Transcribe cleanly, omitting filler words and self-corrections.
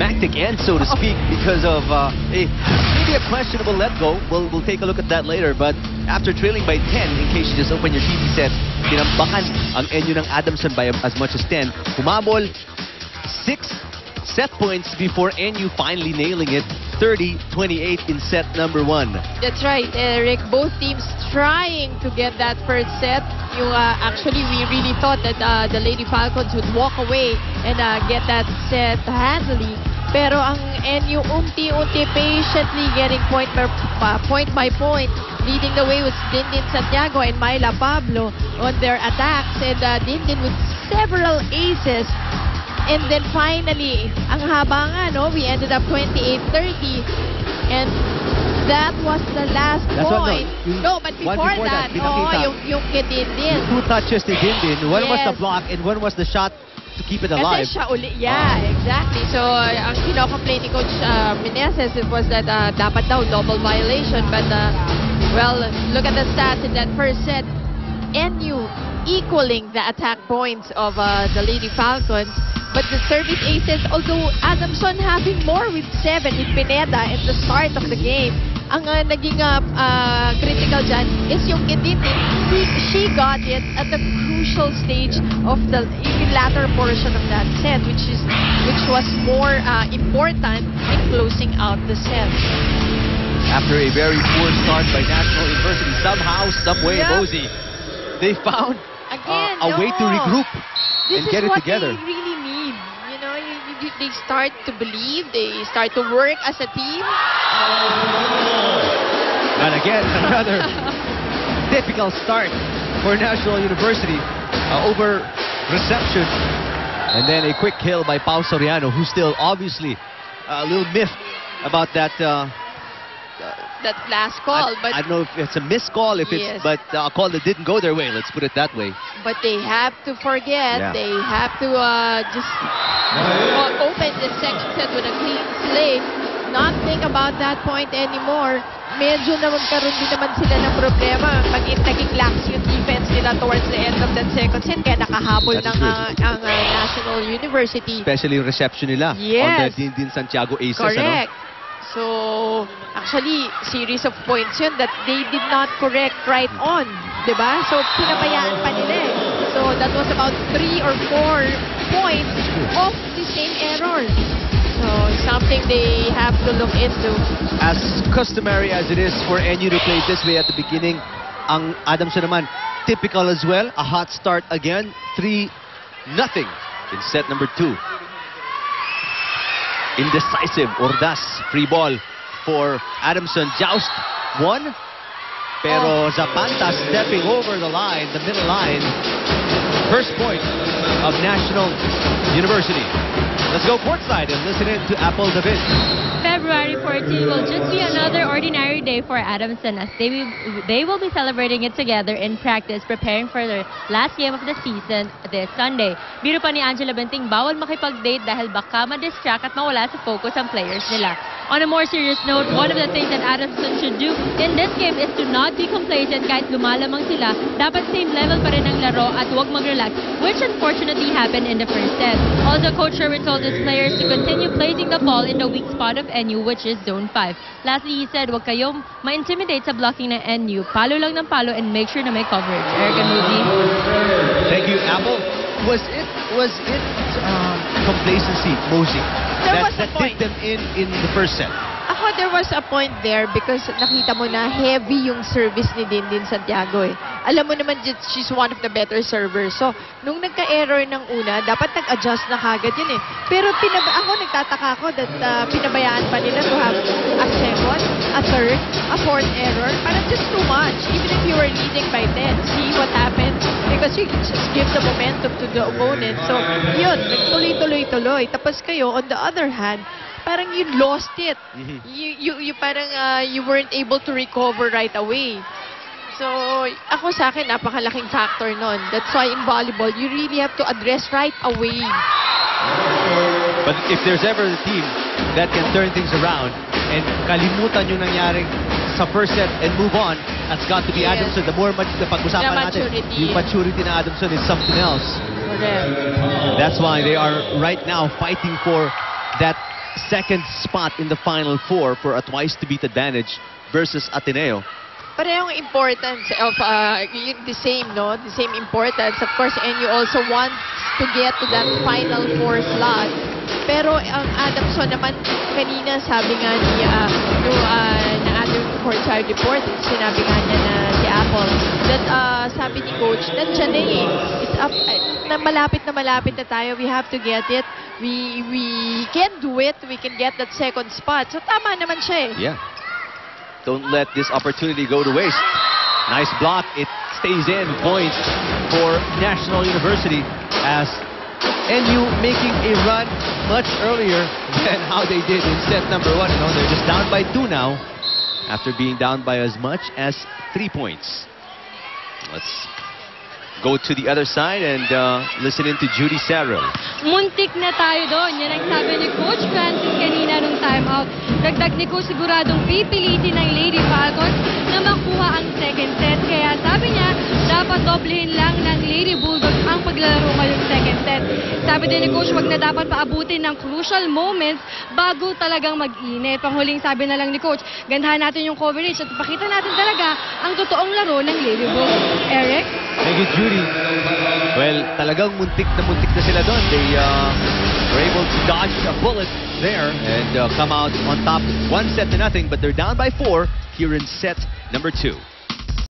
climactic end, so to speak, because of maybe a questionable let go. We'll take a look at that later. But after trailing by 10, in case you just open your TV set, tinambakan ang NU ng Adamson by as much as 10. Humabol 6 set points before NU finally nailing it 30-28 in set number 1. That's right, Eric. Both teams trying to get that first set. Actually, we really thought that the Lady Falcons would walk away and get that set handily. Pero ang NU unti-unti patiently getting point by point. Leading the way was Dindin Santiago and Myla Pablo on their attacks. And Dindin with several aces. And then finally, ang haba nga, no? We ended up 28-30. And that was the last point. No, but before that, yung kay Dindin. 2 touches ni Dindin. One was the block and one was the shot to keep it alive. Kasi siya exactly. So, ang kino-complain ni Coach Meneses, it was that dapat daw double violation. But, well, look at the stats in that first set. NU equaling the attack points of the Lady Falcons. But the service aces, although Adamson having more with 7 with Pineda at the start of the game, ang naging critical dyan is yung Dindin. She got it at the crucial stage of the latter portion of that set, which was more important in closing out the set. After a very poor start by National University, somehow, someway, Bozy, they found a way to regroup and get it together. This is what they really need. You know, they start to believe, they start to work as a team. And again, another difficult start for National University. Over reception. And then a quick kill by Pau Soriano, who's still obviously a little miffed about that that last call. But I don't know if it's a missed call, but a call that didn't go their way. Let's put it that way. But they have to forget. They have to just open the second set with a clean slate. Not think about that point anymore. Medyo na magkaroon din naman sila ng problema. Naging lax yung defense nila towards the end of that second set. Kaya nakahabol ng ang National University. Especially yung reception nila on the Dindin Santiago aces. Correct. So, actually, series of points yun that they did not correct right on. Diba? So, pinabayaan pa nila eh. So, that was about 3 or 4 points of the same error. So, something they have to look into. As customary as it is for NU to play this way at the beginning, ang Adamson naman, typical as well. A hot start again. 3-0 in set number 2. Indecisive, Ordas, free ball for Adamson. Joust, 1. Pero Zapanta stepping over the line, the middle line. First point of National University. Let's go courtside and listen in to Apple David. February 14 will just be another ordinary day for Adamson as they will be celebrating it together in practice, preparing for their last game of the season this Sunday. Biro pa ni Angela Benting, bawal makipag-date dahil baka ma-distract at mawala sa focus ang players nila. On a more serious note, one of the things that Adamson should do in this game is to not be complacent kahit lumalamang sila. Dapat same level pa rin ang laro at huwag mag-relax, which unfortunately happened in the first set. Also, Coach Sherwin told his players to continue placing the ball in the weak spot of NU, which is Zone 5. Lastly, he said, huwag kayong ma-intimidate sa blocking ng NU. Palo lang ng palo and make sure na may coverage. Eric and Rudy. Thank you, Apple. Was it complacency, Mosey, that did them in the first set? Ako, there was a point there because nakita mo na heavy yung service ni Dindin Santiago eh. Alam mo naman, she's one of the better servers. So, nung nagka-error ng una, dapat nag-adjust na kagad yun eh. Pero ako, nagtataka ako that pinabayaan pa nila to have a second, a third, a fourth error. Parang just too much. Even if you were leading by 10, see what happened? Because you can just give the momentum to the opponent. So, yun, nagtuloy-tuloy-tuloy. Tapos kayo, on the other hand, parang you lost it. You parang you weren't able to recover right away. So, ako sa akin, napakalaking factor nun. That's why in volleyball, you really have to address right away. But if there's ever a team that can turn things around and kalimutan yung nangyaring sa first set and move on, that's got to be Adamson. The more pag-usapan natin, yung maturity na Adamson is something else. Correct. That's why they are right now fighting for that second spot in the Final Four for a twice-to-beat advantage versus Ateneo. Parehong importance of the same, no? The same importance. Of course, and you also want to get to that Final Four slot. Pero ang Adamson naman, kanina sabi nga ni na ating courtside report, sinabi nga niya na si Apple, that sabi ni Coach, nandiyan na eh. It's up, na malapit na tayo. We have to get it. We can do it. We can get that second spot. So tama naman siya eh. Yeah. Don't let this opportunity go to waste. Nice block. It stays in. Points for National University as NU making a run much earlier than how they did in set number 1. You know, they're just down by 2 now after being down by as much as 3 points. Let's go to the other side and listen in to Judy Sarro. Muntik na tayo doon. Yan ang sabi ni Coach Francis kanina nung timeout. Dagdag ni Coach siguradong pipilitin ng Lady Falcons na makuha ang second set. Kaya sabi niya, dapat doblehin lang ng Lady Bulldogs ang paglalaro ngayong second set. Sabi din ni Coach, wag na dapat paabutin ng crucial moments bago talagang mag-init. Panghuling sabi na lang ni Coach, gandahan natin yung coverage at pakita natin talaga ang totoong laro ng Lady Bulldogs. Eric? Thank you, Judy. Well, talagang muntik na sila doon. They were able to dodge a bullet there and come out on top 1-0, but they're down by 4 here in set number 2.